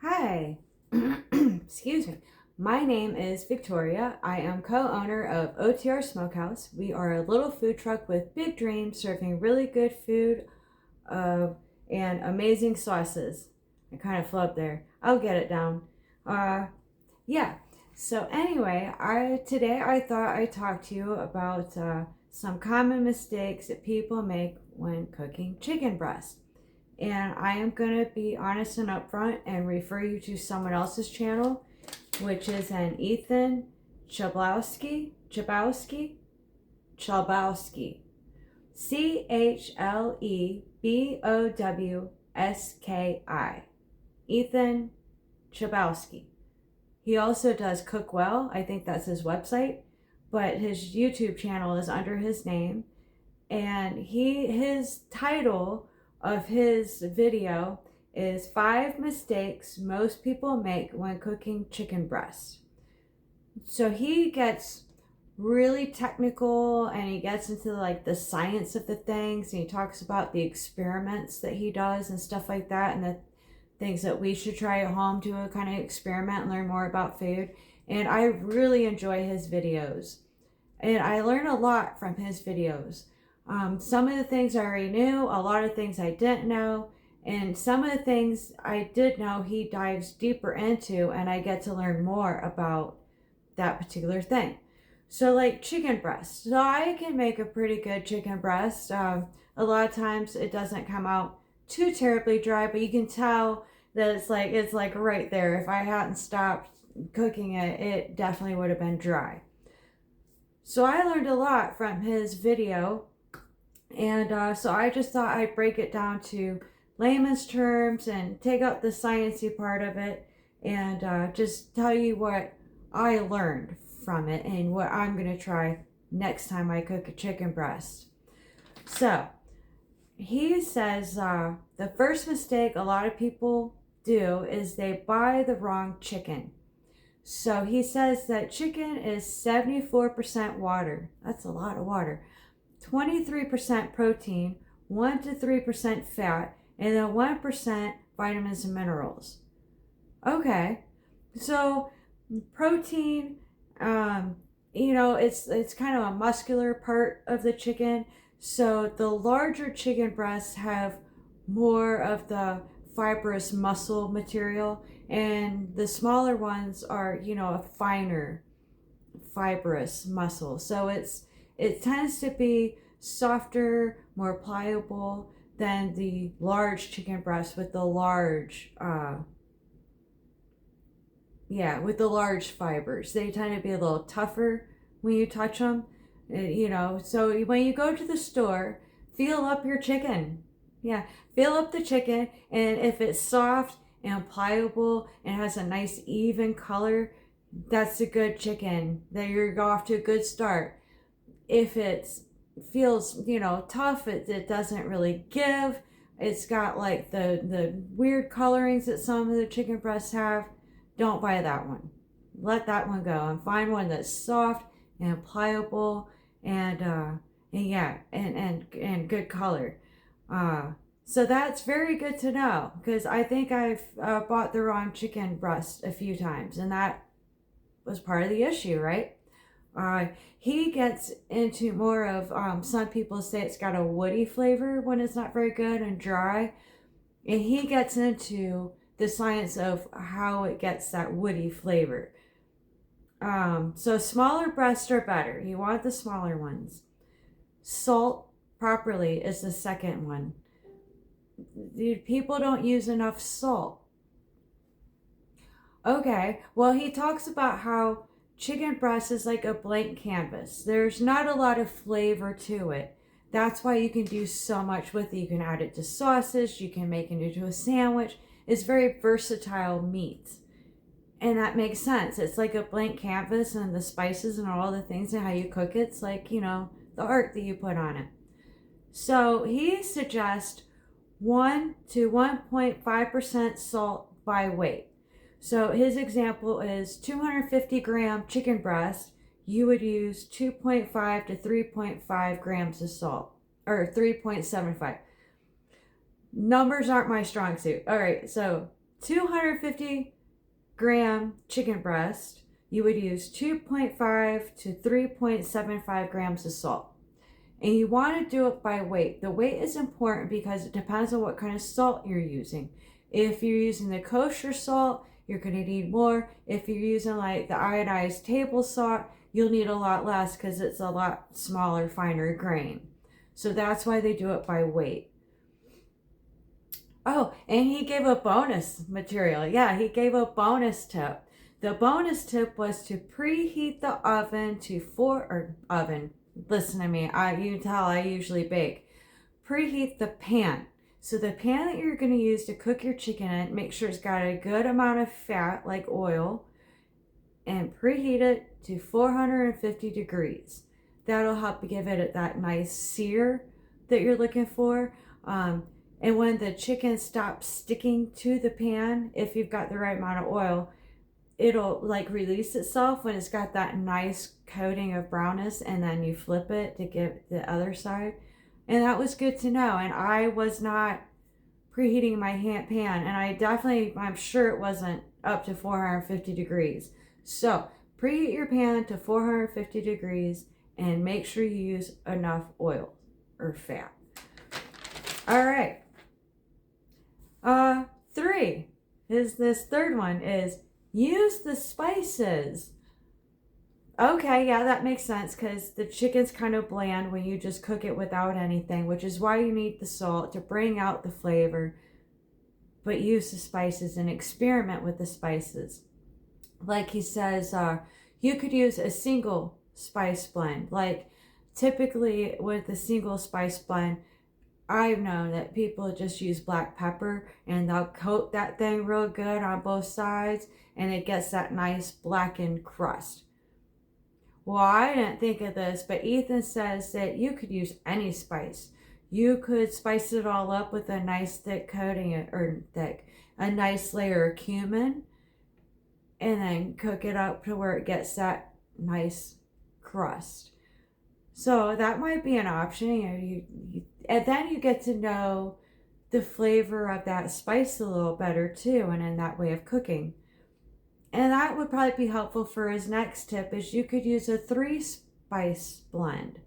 Hi, excuse me. My name is Victoria. I am co-owner of OTR Smokehouse. We are a little food truck with big dreams, serving really good food uh, and amazing sauces. I kind of flubbed there. I'll get it down. Uh, yeah. So anyway, today I thought I'd talk to you about some common mistakes that people make when cooking chicken breast. And I am going to be honest and upfront and refer you to someone else's channel, which is an Ethan Chlebowski. Chlebowski. Ethan Chlebowski. He also does Cook Well. I think that's his website, but his YouTube channel is under his name. And his title of his video is 5 mistakes most people make when cooking chicken breast. So he gets really technical and he gets into like the science of the things, and he talks about the experiments that he does and stuff like that, and the things that we should try at home to kind of experiment and learn more about food. And I really enjoy his videos, and I learn a lot from his videos. Some of the things I already knew, a lot of things I didn't know, and some of the things I did know he dives deeper into, and I get to learn more about that particular thing. So like chicken breast. So I can make a pretty good chicken breast. A lot of times it doesn't come out too terribly dry, but you can tell that it's like right there. If I hadn't stopped cooking it, it definitely would have been dry. So I learned a lot from his video. And so I just thought I'd break it down to layman's terms and take out the sciencey part of it, and just tell you what I learned from it and what I'm going to try next time I cook a chicken breast. So he says the first mistake a lot of people do is they buy the wrong chicken. So he says that chicken is 74% water. That's a lot of water. 23% protein, 1 to 3% fat, and then 1% vitamins and minerals. Okay, so protein, it's kind of a muscular part of the chicken. So the larger chicken breasts have more of the fibrous muscle material, and the smaller ones are, a finer fibrous muscle. So it tends to be softer, more pliable than the large chicken breast with the large fibers. They tend to be a little tougher when you touch them. So when you go to the store, feel up your chicken. Yeah, feel up the chicken, and if it's soft and pliable and has a nice even color, that's a good chicken. That you're off to a good start. If it feels, tough, it doesn't really give. It's got like the weird colorings that some of the chicken breasts have. Don't buy that one. Let that one go and find one that's soft and pliable and good color. So that's very good to know, because I think I've bought the wrong chicken breast a few times, and that was part of the issue, right? He gets into more of, some people say it's got a woody flavor when it's not very good and dry. And he gets into the science of how it gets that woody flavor. So smaller breasts are better. You want the smaller ones. Salt properly is the second one. People don't use enough salt. Okay, well, he talks about how chicken breast is like a blank canvas. There's not a lot of flavor to it. That's why you can do so much with it. You can add it to sausage. You can make it into a sandwich. It's very versatile meat. And that makes sense. It's like a blank canvas, and the spices and all the things and how you cook it. It's like, the art that you put on it. So he suggests 1 to 1.5% salt by weight. So his example is 250 gram chicken breast. You would use 2.5 to 3.5 grams of salt, or 3.75. Numbers aren't my strong suit. All right, so 250-gram chicken breast, you would use 2.5 to 3.75 grams of salt. And you want to do it by weight. The weight is important because it depends on what kind of salt you're using. If you're using the kosher salt, you're going to need more. If you're using like the iodized table salt, you'll need a lot less because it's a lot smaller, finer grain. So that's why they do it by weight. Oh, and he gave a bonus material. Yeah, he gave a bonus tip. The bonus tip was to preheat the oven to oven. Listen to me. You can tell I usually bake. Preheat the pan. So the pan that you're going to use to cook your chicken in, make sure it's got a good amount of fat, like oil, and preheat it to 450 degrees. That'll help give it that nice sear that you're looking for. And when the chicken stops sticking to the pan, if you've got the right amount of oil, it'll like release itself when it's got that nice coating of brownness, and then you flip it to give the other side. And that was good to know. And I was not preheating my pan, and I'm sure it wasn't up to 450 degrees. So preheat your pan to 450 degrees and make sure you use enough oil or fat. All right. This third one is use the spices. Okay, yeah, that makes sense because the chicken's kind of bland when you just cook it without anything, which is why you need the salt to bring out the flavor. But use the spices and experiment with the spices. Like he says, you could use a single spice blend. Like typically with a single spice blend, I've known that people just use black pepper and they'll coat that thing real good on both sides and it gets that nice blackened crust. Well, I didn't think of this, but Ethan says that you could use any spice. You could spice it all up with a nice thick coating, a nice layer of cumin, and then cook it up to where it gets that nice crust. So that might be an option. And then you get to know the flavor of that spice a little better too, and in that way of cooking. And that would probably be helpful for his next tip, is you could use a 3-spice blend,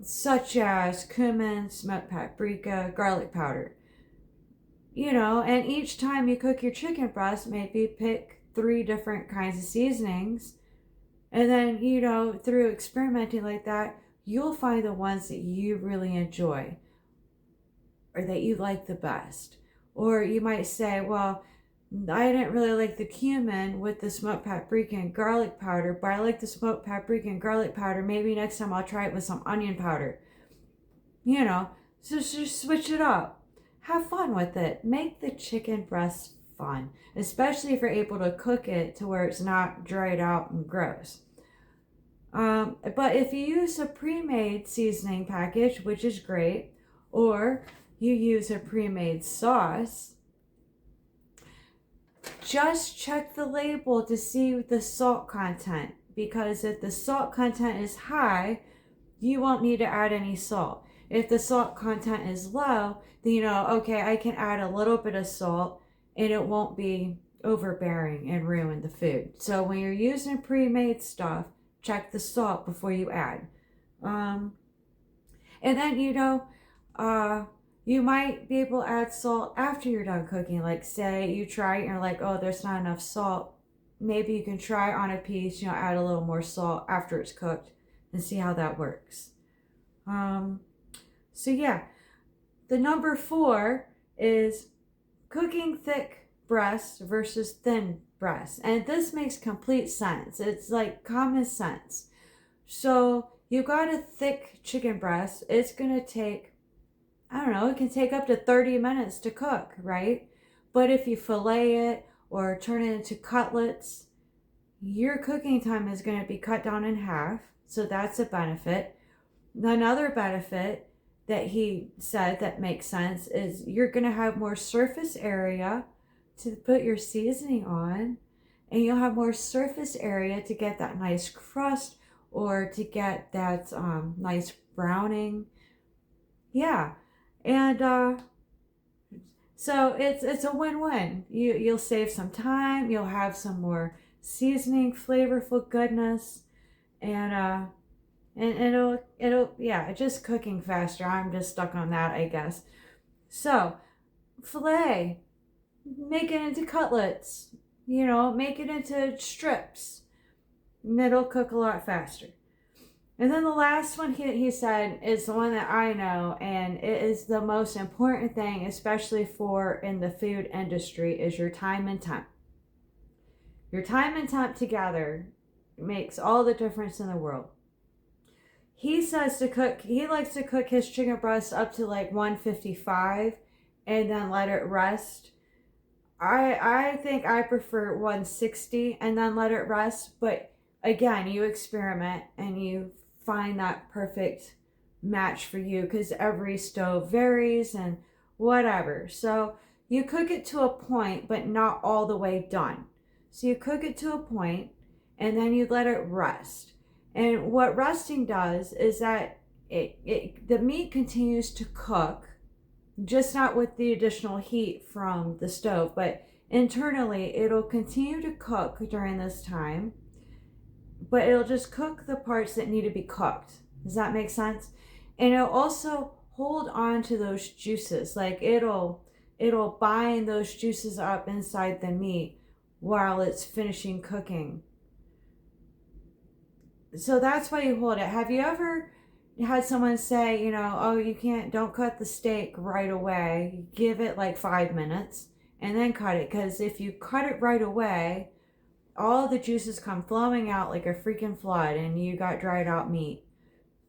such as cumin, smoked paprika, garlic powder. And each time you cook your chicken breast, maybe pick 3 different kinds of seasonings. And then, through experimenting like that, you'll find the ones that you really enjoy or that you like the best. Or you might say, well, I didn't really like the cumin with the smoked paprika and garlic powder, but I like the smoked paprika and garlic powder. Maybe next time I'll try it with some onion powder. So just switch it up. Have fun with it. Make the chicken breast fun, especially if you're able to cook it to where it's not dried out and gross. But if you use a pre-made seasoning package, which is great, or you use a pre-made sauce, just check the label to see the salt content, because if the salt content is high, you won't need to add any salt. If the salt content is low, then okay, I can add a little bit of salt and it won't be overbearing and ruin the food. So when you're using pre-made stuff, check the salt before you add. And then, you might be able to add salt after you're done cooking. Like say you try it and you're like, oh, there's not enough salt. Maybe you can try on a piece, add a little more salt after it's cooked and see how that works. So yeah, the number 4 is cooking thick breast versus thin breast. And this makes complete sense. It's like common sense. So you've got a thick chicken breast. It's going to take, it can take up to 30 minutes to cook, right? But if you fillet it or turn it into cutlets, your cooking time is going to be cut down in half. So that's a benefit. Another benefit that he said that makes sense is you're going to have more surface area to put your seasoning on, and you'll have more surface area to get that nice crust or to get that nice browning. Yeah. And So it's a win-win. You'll save some time, you'll have some more seasoning, flavorful goodness, and it'll yeah, just cooking faster. I'm just stuck on that, I guess. So, filet, make it into cutlets, make it into strips. And it'll cook a lot faster. And then the last one he said is the one that I know, and it is the most important thing, especially for in the food industry, is your time and temp. Your time and temp together makes all the difference in the world. He says he likes to cook his chicken breast up to like 155 and then let it rest. I think I prefer 160 and then let it rest, but again, you experiment and you find that perfect match for you because every stove varies and whatever. So you cook it to a point, but not all the way done. So you cook it to a point and then you let it rest. And what resting does is that the meat continues to cook, just not with the additional heat from the stove, but internally it'll continue to cook during this time, but it'll just cook the parts that need to be cooked. Does that make sense? And it'll also hold on to those juices. Like it'll bind those juices up inside the meat while it's finishing cooking. So that's why you hold it. Have you ever had someone say, oh, don't cut the steak right away. Give it like 5 minutes and then cut it. Because if you cut it right away, all the juices come flowing out like a freaking flood and you got dried out meat.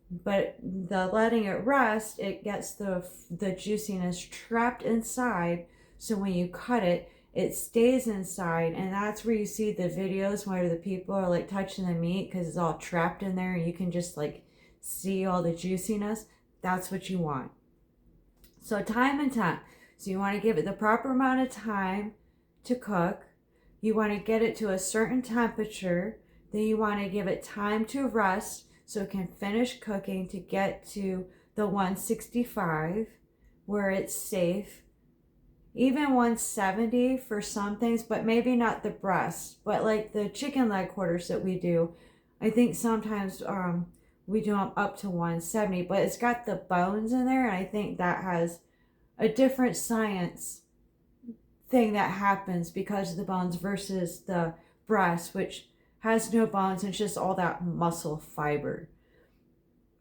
But the letting it rest, it gets the juiciness trapped inside. So when you cut it, it stays inside, and that's where you see the videos where the people are like touching the meat because it's all trapped in there and you can just like see all the juiciness. That's what you want. So time and temp. So you want to give it the proper amount of time to cook. You want to get it to a certain temperature. Then you want to give it time to rest so it can finish cooking to get to the 165 where it's safe. Even 170 for some things, but maybe not the breast. But like the chicken leg quarters that we do, I think sometimes we do them up to 170, but it's got the bones in there, and I think that has a different science thing that happens because of the bones versus the breast, which has no bones and it's just all that muscle fiber.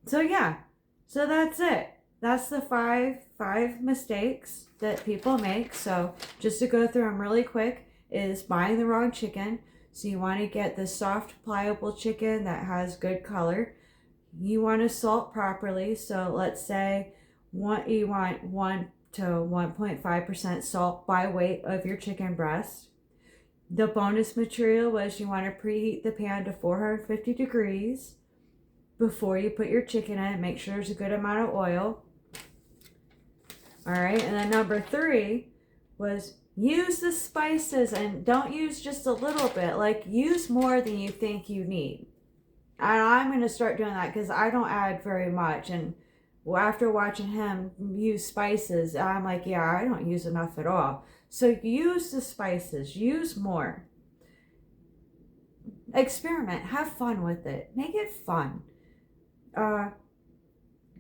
So yeah, so that's it. That's the five mistakes that people make. So just to go through them really quick is buying the wrong chicken. So you want to get the soft, pliable chicken that has good color. You want to salt properly. So let's say you want 1 to 1.5% salt by weight of your chicken breast. The bonus material was you want to preheat the pan to 450 degrees before you put your chicken in. Make sure there's a good amount of oil. All right, and then number 3 was use the spices and don't use just a little bit. Like use more than you think you need. And I'm going to start doing that because I don't add very much. And after watching him use spices, I'm like, yeah, I don't use enough at all. So use the spices, use more. Experiment, have fun with it. Make it fun.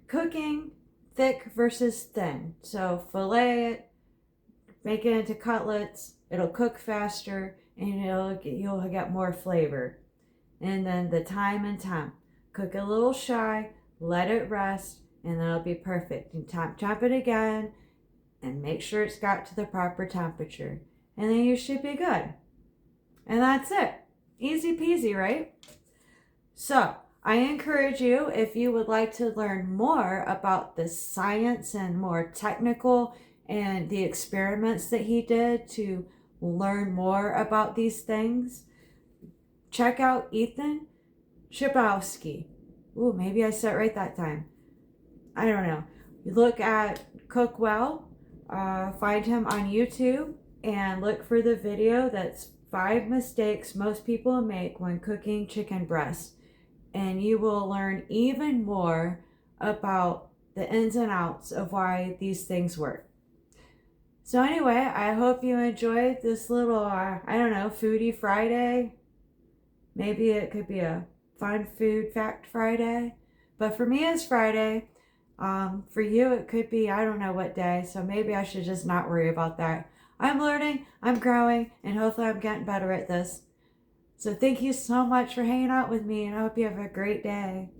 Cooking thick versus thin. So fillet it, make it into cutlets. It'll cook faster and you'll get more flavor. And then the time and temp. Cook a little shy, let it rest, and that'll be perfect. And temp it again and make sure it's got to the proper temperature. And then you should be good. And that's it. Easy peasy, right? So I encourage you, if you would like to learn more about the science and more technical and the experiments that he did to learn more about these things, check out Ethan Chlebowski. Ooh, maybe I said it right that time. I don't know. Look at Cook Well. Find him on YouTube and look for the video that's 5 mistakes most people make when cooking chicken breast. And you will learn even more about the ins and outs of why these things work. So anyway, I hope you enjoyed this little, I don't know, foodie Friday. Maybe it could be a fun food fact Friday. But for me, it's Friday. For you, it could be, I don't know what day. So maybe I should just not worry about that. I'm learning, I'm growing, and hopefully I'm getting better at this. So thank you so much for hanging out with me, and I hope you have a great day.